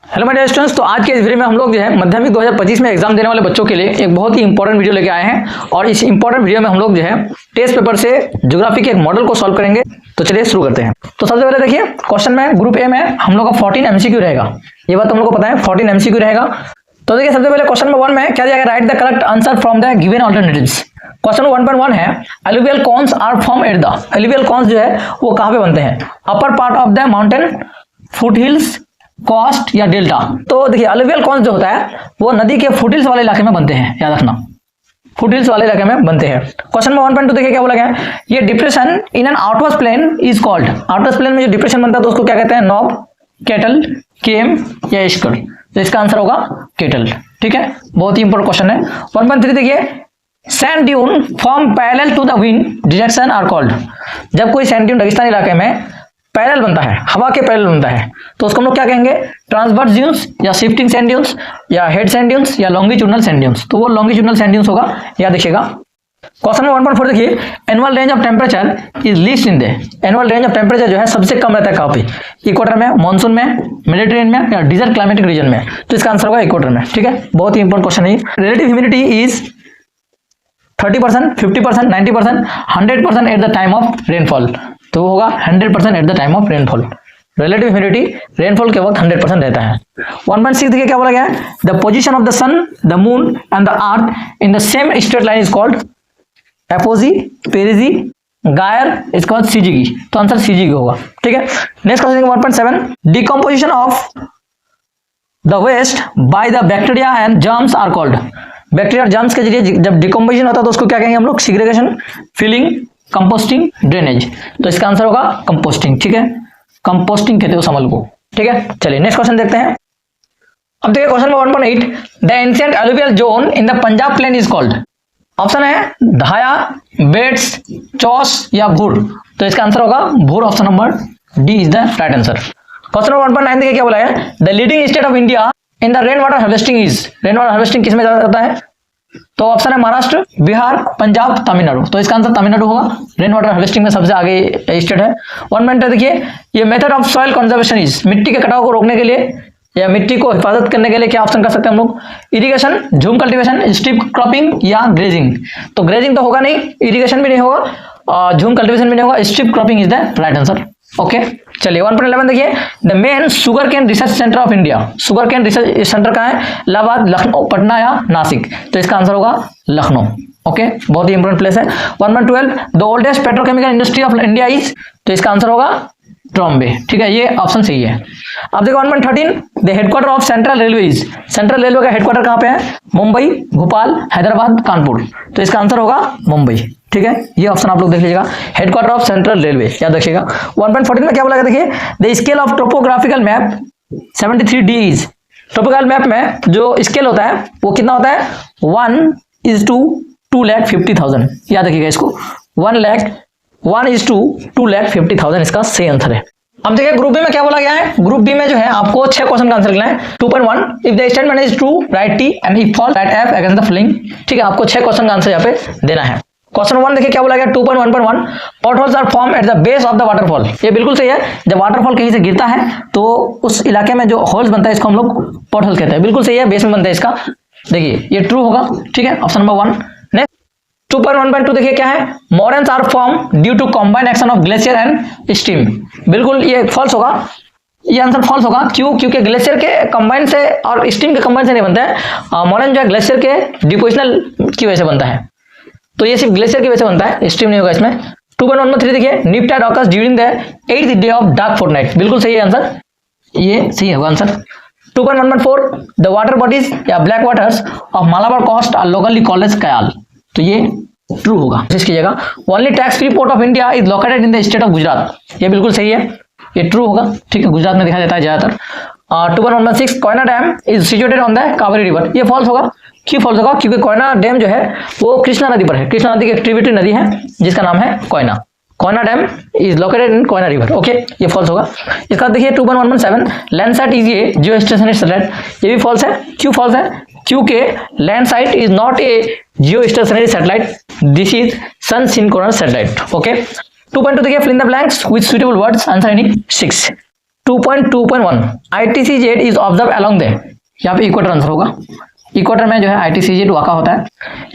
Hello my dear students, तो आज के इस वीडियो में हम लोग जो है माध्यमिक 2025 में एग्जाम देने वाले बच्चों के लिए एक बहुत ही इंपॉर्टेंट वीडियो लेके आए हैं। और इस इंपॉर्टेंट वीडियो में हम लोग जो है टेस्ट पेपर से ज्योग्राफी के एक मॉडल को सॉल्व करेंगे। तो चलिए शुरू करते हैं। तो सबसे पहले देखिए, क्वेश्चन में ग्रुप ए में हम लोग का 14 एमसीक्यू रहेगा। ये बात हम लोग को पता है, 14 एमसीक्यू रहेगा। तो देखिए सबसे पहले क्वेश्चन नंबर 1 में क्या दिया गया, write the correct answer from the given alternatives. Question 1.1 है, alluvial cones are form at the, alluvial cones जो है वो कहां पे बनते हैं, upper part of the mountain, foot hills, coast या डेल्टा। तो देखिए अलुवियल कॉन्स जो होता है वो नदी के फुटहिल्स वाले इलाके में बनते हैं, याद रखना, फुटहिल्स वाले इलाके में बनते हैं। क्वेश्चन नंबर 1.2 देखिए क्या बोला गया है, ये depression in an outward plain is called, outward plain में जो डिप्रेशन बनता है तो उसको क्या कहते हैं, नॉब, केटल, केम या एस्कर। तो इसका आंसर होगा केटल। ठीक है, बहुत ही इंपॉर्टेंट क्वेश्चन है। 1.3 देखिए, sand dune form parallel to the wind direction are called. जब कोई सैंड ड्यून रेगिस्तान इलाके में पैरेलल बनता है, हवा के पैरेलल बनता है, तो उसको हम लोग क्या कहेंगे, ट्रांसवर्स ड्यून्स या शिफ्टिंग सैंड ड्यून्स या हेड सैंड ड्यून्स या लॉन्गिट्यूडनल सैंड ड्यून्स। तो वो लॉन्गिट्यूडनल सैंड ड्यून्स होगा, याद रखिएगा। क्वेश्चन नंबर 1.4 देखिए, annual range of temperature is least in the, annual range of temperature जो है सबसे कम रहता है कहाँ पे, इक्वेटर में, मानसून में, मेडिटेरेनियन में या डिजर्ट क्लाइमेटिक रीजन में। तो इसका आंसर होगा इक्वेटर में। ठीक है, बहुत ही इंपॉर्टेंट क्वेश्चन है। Relative humidity is 30%, 50%, 90%, 100% at the time of rainfall. तो होगा 100% at the time of rainfall. Relative humidity rainfall के वक्त 100% रहता है। 1.6 देखिए क्या बोला गया है, the position of the sun, the moon and the earth in the same straight line is called apogee, perigee, gyre, इसके बाद सीजीगी। तो आंसर सीजीगी होगा। ठीक है, next question 1.7, decomposition of the waste by the bacteria and germs are called. Bacteria और germs के जरिए जब डिकम्पोजिशन होता है तो उसको क्या कहेंगे हम लोग, सिग्रेगेशन, फिलिंग, कंपोस्टिंग, ड्रेनेज। तो इसका आंसर होगा कंपोस्टिंग। ठीक है, कंपोस्टिंग कहते हो समल को। ठीक है, चलिए नेक्स्ट क्वेश्चन देखते हैं। अब देखिए question number 1.8, the ancient alluvial zone in the Punjab plain is called. Option है धाया, बेट्स, चौस या भूर। तो इसका आंसर होगा भूर, option number D is the right answer. Question number 1.9 देखिए क्या बोला है, the leading state of India in the rain water harvesting is, rain water harvesting किसमें ज्यादा होता है, तो ऑप्शन है महाराष्ट्र, बिहार, पंजाब, तमिलनाडु। तो इसका आंसर तमिलनाडु होगा, रेन वाटर हार्वेस्टिंग में सबसे आगे स्टेट है। 1.10 देखिए, ये method of soil conservation is, मिट्टी के कटाव को रोकने के लिए या मिट्टी को हिफाजत करने के लिए क्या ऑप्शन कर सकते हैं हम लोग, इरिगेशन, झूम कल्टीवेशन, स्ट्रिप क्रॉपिंग या ग्रेजिंग। तो ग्रेजिंग तो होगा नहीं, इरिगेशन भी नहीं होगा, झूम कल्टीवेशन भी नहीं होगा, strip cropping is the right answer. Okay, चलिए 1.11 देखिए, the main sugar cane research centre of India. Sugar cane research centre कहाँ है, इलाहाबाद, लखनऊ, पटना या नासिक। तो इसका आंसर होगा लखनऊ। ओके, बहुत ही इंपॉर्टेंट प्लेस है। 1.12, the oldest petrochemical industry of India is, तो इसका आंसर होगा ट्रॉम्बे। ठीक है, ये ऑप्शन सही है। अब देखो 1.13, the headquarter of central railway is, central railway का हेडक्वार्टर कहाँ पे है, मुंबई, भोपाल, हैदराबाद, कानपुर। तो इसका आंसर होगा मुंबई। ठीक है, ये ऑप्शन आप लोग देख लीजिएगा, हेडक्वार्टर ऑफ सेंट्रल रेलवे, याद रखिएगा। 1.14 में क्या बोला गया देखिए, the scale of topographical map 73D is, topographical map में जो स्केल होता है वो कितना होता है, 1:250,000। याद रखिएगा इसको, 1:250,000 इसका सही आंसर है। अब देखिए ग्रुप बी में क्या बोला गया है, ग्रुप बी में जो है आपको 6 क्वेश्चन का आंसर लिखना है। 2.1, if the statement is true write T and if false write F against the following. ठीक है, आपको 6 क्वेश्चन का आंसर यहाँ पे देना है। क्वेश्चन 1 देखिए क्या बोला गया, 2.1.1, potholes are form at the base of the waterfall. ये बिल्कुल सही है, जब वाटरफॉल कहीं से गिरता है तो उस इलाके में जो होल्स बनता है इसको हम लोग पॉटहोल कहते हैं। बिल्कुल सही है, बेस में बनता है इसका। देखिए ये ट्रू होगा। ठीक है, ऑप्शन नंबर 1। नेक्स्ट 2.1.2 देखिए क्या है, moraines are form due to combined action of glacier and stream. बिल्कुल ये फॉल्स होगा, ये आंसर फॉल्स होगा। क्यों, क्योंकि ग्लेशियर के कंबाइन से और स्ट्रीम के कंबाइन से नहीं बनता है, मोरेन जो है ग्लेशियर के डिपोजिशनल की वजह से बनता है। तो ये सिर्फ ग्लेशियर की वजह से बनता है, स्ट्रीम नहीं होगा इसमें। 2.1.3 देखिए, neap tide occurs during the 8th day of dark fortnight. बिल्कुल सही है आंसर, ये सही होगा आंसर। 2.1.4, द वाटर बॉडीज या black waters of Malabar coast are locally called as kayal. तो ये ट्रू होगा, कोशिश कीजिएगा। Only tax free port of India is located in the state of Gujarat. ये बिल्कुल सही है, ये ट्रू होगा। ठीक है, गुजरात में दिखाई देता है ज्यादातर। 2.1.6, Koyna dam is situated on the Kaveri river. ये फॉल्स होगा। क्यों फॉल्स होगा, क्योंकि कोयना डैम जो है वो कृष्णा नदी पर है, कृष्णा नदी की एक ट्रिब्यूटरी नदी है जिसका नाम है Koyna. Koyna dam is located in Koyna river. Okay, ये फॉल्स होगा। इसका देखिए 2.1.7, Landsat is a geo stationary satellite. ये भी फॉल्स है। क्यों फॉल्स है, क्योंकि Landsat is not a geo stationary satellite, this is sun synchronous satellite. Okay, 2.2 देखिए, fill in the blanks with suitable words, answer any 6। 2.2.1 ITCZ is observe along the, यहाँ पे equator answer होगा। Equator में जो है ITCZ वाका होता है।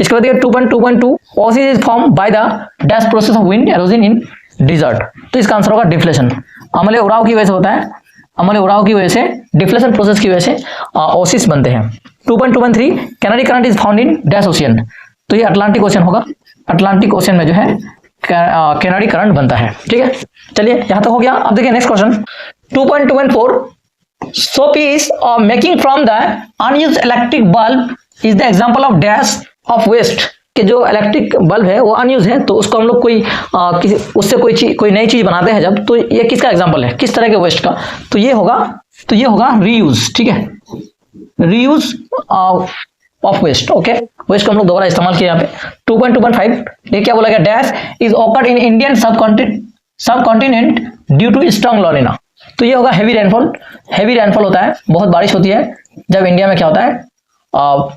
इसके बाद देखिए 2.2.2 oasis is form by the dash process of wind erosion in desert, तो इसका आंसर होगा डिफ्लेशन। अम्लीय उड़ाव की वजह से होता है, अम्लीय उड़ाव की वजह से, डिफ्लेशन प्रोसेस की वजह से ओसिस बनते हैं। 2.2.3 canary current is found in dash ocean, तो ये अटलांटिक ओशियन होगा। अटलांटिक ओशियन में जो है कैनरी करंट बनता है। ठीक है, चलिए यहाँ तक हो गया। अब देखिए next question 2.2.4 soap is making from the unused electric bulb is the example of dash of waste, कि जो इलेक्ट्रिक बल्ब है वो अनयूज है, तो उसको हम लोग उससे कोई नई चीज बनाते हैं जब, तो ये किसका एग्जांपल है, किस तरह के वेस्ट का, तो ये होगा रीयूज। ठीक है, reuse of waste. Okay, waste को हम लोग दोबारा इस्तेमाल किया यहाँ पे। 2.2.5 ये क्या बोला गया, dash is awkward in Indian subcontinent due to strong La Nina, तो ये होगा हेवी रेनफॉल। हेवी रेनफॉल होता है, बहुत बारिश होती है जब इंडिया में क्या होता है,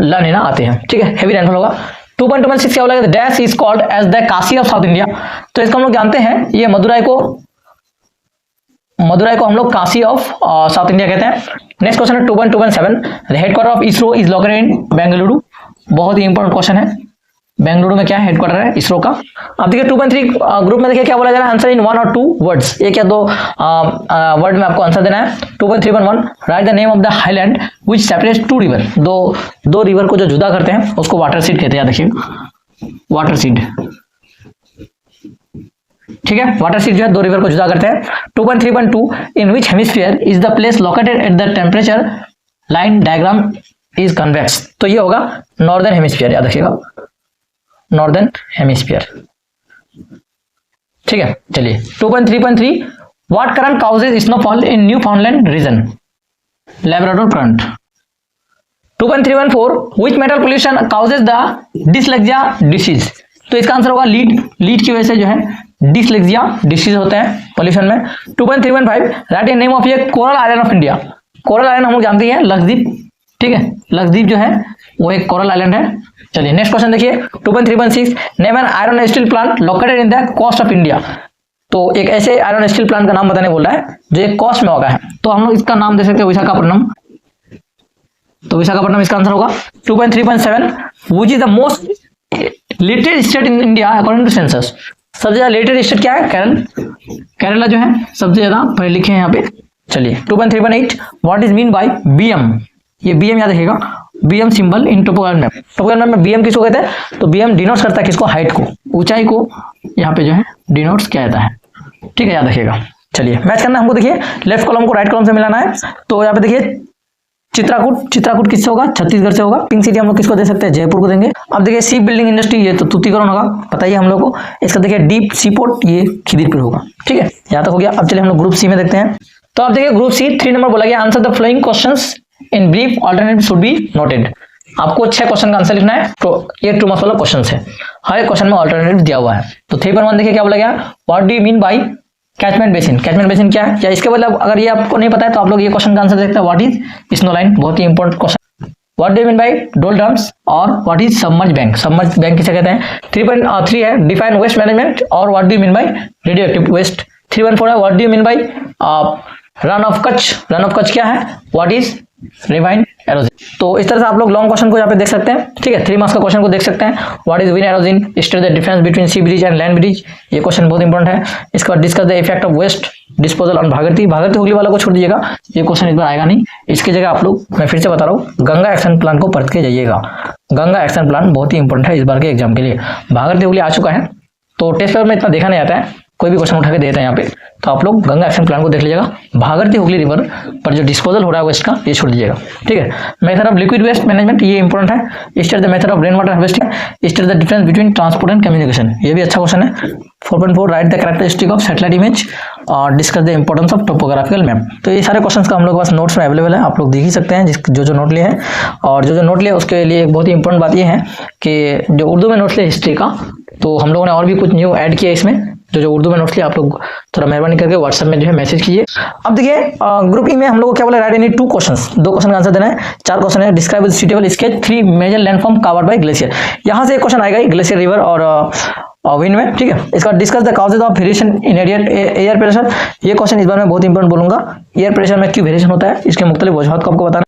लानिना आते हैं। ठीक है, हेवी रेनफॉल होगा। 2.2.6 क्या बोला, dash is called as the Kashi of south India, तो इसको हम लोग जानते हैं, ये मदुराई को हम लोग काशी ऑफ साउथ इंडिया कहते हैं। नेक्स्ट क्वेश्चन है 2.2.7 the headquarter of ISRO is located इन बेंगलुरु, बहुत ही इंपॉर्टेंट क्वेश्चन है। बेंगलुरु में क्या है हेडक्वार्टर है इसरो का। अब देखिए 2.3 ग्रुप में देखिए क्या बोला जा रहा है, आंसर इन 1 और 2 वर्ड्स, एक या दो वर्ड में आपको आंसर देना है। 2.3.1 write the name of the highland which separates two river, दो रिवर को जो जुदा करते हैं उसको वाटर सीड कहते हैं। देखिए वाटर सीड, ठीक है, वाटर सीड जो है दो रिवर को जुदा करते हैं। 2.3.2 in which hemisphere is the place located at the temperature line diagram is convex, तो ये होगा नॉर्दर्न हेमिस्फीयर, याद रखिएगा नॉर्दर्न हेमिस्फीयर। ठीक है, चलिए 2.3.3 what current causes snowfall in Newfoundland region, Labrador current. 2.3.4 which metal pollution causes the dyslexia disease, तो इसका आंसर होगा लीड की वजह से जो है डिसलेक्सिया डिसीज होते हैं पोल्यूशन में। 2.3.5 right the name of A coral island of India, coral island हम लोग जानते हैं लक्षद्वीप। ठीक है, लक्षद्वीप जो है वो एक कोरल आइलैंड है। चलिए नेक्स्ट क्वेश्चन देखिए 2.3.6 name an iron steel plant located in the coast of India, तो एक ऐसे आयरन स्टील प्लांट का नाम बताने बोल रहा है जो एक कोस्ट में होगा है, तो हम लोग इसका नाम दे सकते हैं विशाखापट्टनम, तो विशाखापट्टनम इसका आंसर होगा। 2.3.7 which is the most literate state in India according to census, सबसे ज्यादा लिटरेट स्टेट क्या है, केरला जो है सबसे ज्यादा पढ़े लिखे हैं यहाँ पे। चलिए 2.3.8 what is mean by BM, ये बीएम याद रखिएगा, BM symbol in topography map. Topography map में बीएम किसको कहते हैं, तो बीएम डिनोट्स करता है किसको, हाइट को, ऊंचाई को यहाँ पे जो है डिनोट्स क्या कहता है। ठीक है, याद रखिएगा। चलिए मैच करना हमको, देखिए लेफ्ट कॉलम को राइट कॉलम से मिलाना है, तो यहाँ पे देखिए चित्राकूट किससे होगा, छत्तीसगढ़ से होगा। पिंक सिटी हम लोग किसको दे सकते हैं, जयपुर को देंगे। अब देखिए सी बिल्डिंग इंडस्ट्री, ये तो तुतीकोरन होगा, बताइए हम लोग को। इसका देखिए डीप सी पोर्ट, ये खिदिरपुर होगा। ठीक है, यहाँ तक हो गया। अब चलिए हम लोग ग्रुप सी में देखते हैं, तो अब देखिए ग्रुप सी 3 नंबर बोला गया answer the flowing questions in brief alternative should be noted, आपको 6 क्वेश्चन का आंसर लिखना है, तो ये ट्रू मच वाला क्वेश्चन है, हर एक क्वेश्चन में ऑल्टरनेटिव दिया हुआ है। तो 3.1 देखिए क्या बोला गया, what do you mean bye catchment basin, catchment basin क्या है, या इसके मतलब अगर ये आपको नहीं पता है तो आप लोग ये क्वेश्चन का आंसर देखते हैं, व्हाट इज स्नो लाइन, बहुत ही important question. What do you mean by doldrums और what is submerge bank, submerge bank किसे कहते हैं। 3.3 है डिफाइन वेस्ट मैनेजमेंट और what do you mean by radioactive waste. 3.4 है what do you mean by run of Kutch, run of Kutch क्या है, what is rewind halogen. तो इस तरह से आप लोग लॉन्ग क्वेश्चन को यहाँ पे देख सकते हैं। ठीक है, 3 मार्क्स का क्वेश्चन को देख सकते हैं। What is wind erosion, state the difference between sea bridge and land bridge, ये क्वेश्चन बहुत इंपॉर्टेंट है। इसके बाद discuss the effect of waste disposal on Bhagirathi Hooghly वालों को छोड़ दीजिएगा, ये क्वेश्चन इस बार आएगा नहीं। इसकी जगह आप लोग, मैं फिर से बता रहा हूँ, गंगा एक्शन प्लान को पढ़ के जाइएगा। गंगा एक्शन प्लान बहुत ही इंपॉर्टेंट है इस बार के एग्जाम के लिए। भागीरथी हुगली आ चुका है, तो टेस्ट पेपर में इतना देखा नहीं आता है, कोई भी क्वेश्चन उठा के देते हैं यहाँ पे, तो आप लोग गंगा एक्शन प्लान को देख लीजिएगा। भागीरथी हुगली रिवर पर जो डिस्पोजल हो रहा है वेस्ट का, ये छोड़ दीजिएगा। ठीक है, method of liquid waste management, ये इंपॉर्टेंट है। State the method of rain water harvesting, state the difference between transport and communication, ये भी अच्छा क्वेश्चन है। 4.4 write the characteristic of satellite image और discuss the importance of topographical map. तो ये सारे क्वेश्चन का हम लोग के पास नोट्स में अवेलेबल है, आप लोग देख ही सकते हैं जो नोट लिए हैं। और जो नोट लिए उसके लिए एक बहुत ही इंपॉर्टेंट बात ये है कि जो उर्दू में नोट्स लिए हिस्ट्री का, तो हम लोगों ने और भी कुछ न्यू ऐड किया इसमें, जो उर्दू में नोट्स लिए आप लोग थोड़ा मेहरबानी करके व्हाट्सएप में जो है मैसेज कीजिए। अब देखिए ग्रुप ई में हम लोग को क्या बोला, राइट एनी 2 क्वेश्चंस, 2 क्वेश्चन का आंसर देना है। 4 क्वेश्चन है, describe with suitable sketch 3 major landform covered by glacier, यहाँ से एक क्वेश्चन आएगा ग्लेशियर रिवर और विंड में, ठीक है। इसका discuss the causes of variation in air pressure, ये क्वेश्चन इस बार मैं बहुत इंपॉर्टेंट बोलूंगा, एयर प्रेशर में क्यों वेरिएशन होता है, इसके मुख्तलिफ वजूहात को आपको बताना है।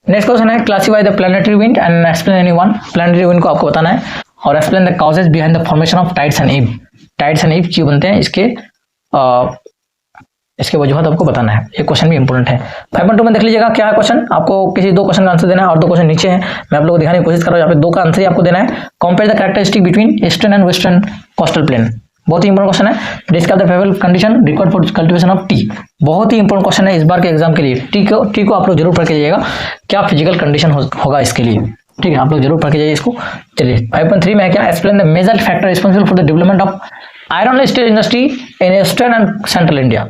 नेक्स्ट क्वेश्चन है classify the planetary wind and explain any one, planetary wind को आपको बताना है और explain the causes behind the formation of tides and ewe, tides and ewe क्यों बनते हैं, इसके वजूहत आपको बताना है। ये क्वेश्चन भी इंपॉर्टेंट है। 5.2 में देख लीजिएगा क्या है क्वेश्चन, आपको किसी 2 क्वेश्चन का आंसर देना है और 2 क्वेश्चन नीचे हैं, मैं आप लोगों को दिखाने की कोशिश कर रहा हूँ। यहाँ पे 2 का आंसर ही आपको देना है। Compare the characteristic between eastern and western coastal plain, बहुत ही इंपॉर्टेंट क्वेश्चन है। Describe the favourable condition required for cultivation of T, बहुत ही इंपॉर्टेंट क्वेश्चन है इस बार के एग्जाम के लिए। टी को आप लोग जरूर पढ़ के जाइएगा, क्या फिजिकल कंडीशन होगा इसके लिए, ठीक है, आप लोग जरूर पढ़ के जाइए इसको। चलिए 5.3 में क्या, explain the major factor responsible for the development of iron steel industry in eastern and central India,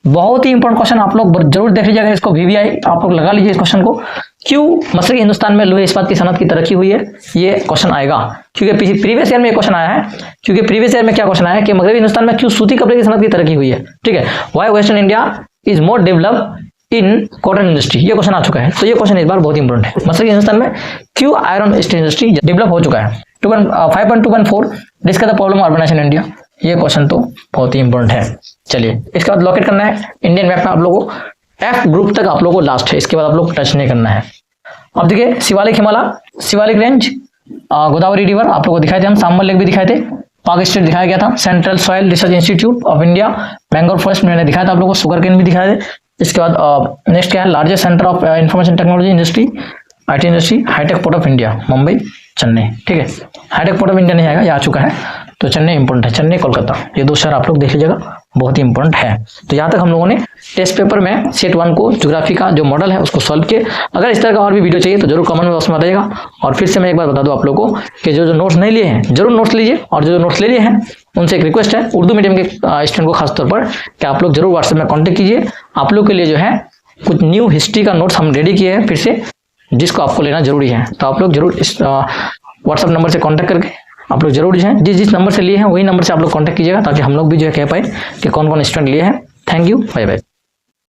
बहुत ही इंपॉर्टेंट क्वेश्चन, आप लोग जरूर देख लीजिएगा इसको, वीवीआई आप लोग लगा लीजिए इस क्वेश्चन को। क्यों मशरकी हिंदुस्तान में लोहे इस्पात की सनत की तरक्की हुई है, ये क्वेश्चन आएगा, क्योंकि प्रीवियस ईयर में ये क्वेश्चन आया है। क्योंकि प्रीवियस ईयर में क्या क्वेश्चन आया है कि मगरबी हिंदुस्तान में क्यों सूती कपड़े की सनत की तरक्की हुई है, ठीक है। Why western India is more developed in cotton industry, ये क्वेश्चन आ चुका है, तो ये क्वेश्चन इस बार बहुत इंपॉर्टेंट है। मशरकी हिंदुस्तान में क्यों आयरन स्टील इंडस्ट्री डेवलप हो चुका है। 5.2.4 discuss the problem of urbanisation in India, ये क्वेश्चन तो बहुत ही इंपॉर्टेंट है। चलिए इसके बाद लोकेट करना है इंडियन मैप में, आप लोगों को एफ ग्रुप तक आप लोगों को लास्ट है, इसके बाद आप लोग टच नहीं करना है। अब देखिए शिवालिक हिमालय, शिवालिक रेंज, गोदावरी रिवर आप लोगों को दिखाए थे हम, सांबर लेक भी दिखाए थे, पाक स्टेट दिखाया गया था, central soil research institute of India, Bangalore forest मैंने दिखाया था आप लोगों को, शुगर केन भी दिखाए थे। इसके बाद नेक्स्ट क्या है, largest centre of information technology industry, IT industry, high tech port of India, Mumbai, Chennai, ठीक है। हाईटेक पोर्ट ऑफ इंडिया नहीं आएगा, ये आ चुका है, तो चेन्नई इंपॉर्टेंट है, चेन्नई कोलकाता, ये 2 शहर आप लोग देख लीजिएगा, बहुत ही इंपॉर्टेंट है। तो यहाँ तक हम लोगों ने टेस्ट पेपर में सेट 1 को ज्योग्राफी का जो मॉडल है उसको सॉल्व किए। अगर इस तरह का और भी वीडियो चाहिए तो जरूर कमेंट बॉक्स में बताइएगा। और फिर से मैं एक बार बता दूं आप लोगों को कि जो नोट्स नहीं लिए हैं जरूर नोट्स लीजिए, और जो नोट्स ले लिए हैं उनसे एक रिक्वेस्ट है उर्दू मीडियम के स्टूडेंट को खासतौर पर कि आप लोग जरूर व्हाट्सएप में कॉन्टेक्ट कीजिए। आप लोग के लिए जो है कुछ न्यू हिस्ट्री का नोट्स हम रेडी किए हैं फिर से, जिसको आपको लेना जरूरी है। तो आप लोग जरूर इस व्हाट्सएप नंबर से कॉन्टैक्ट करके आप लोग जरूर जो है जिस नंबर से लिए हैं वही नंबर से आप लोग कॉन्टैक्ट कीजिएगा, ताकि हम लोग भी जो है कह पाए कि कौन कौन स्टूडेंट लिए हैं। Thank you, bye bye.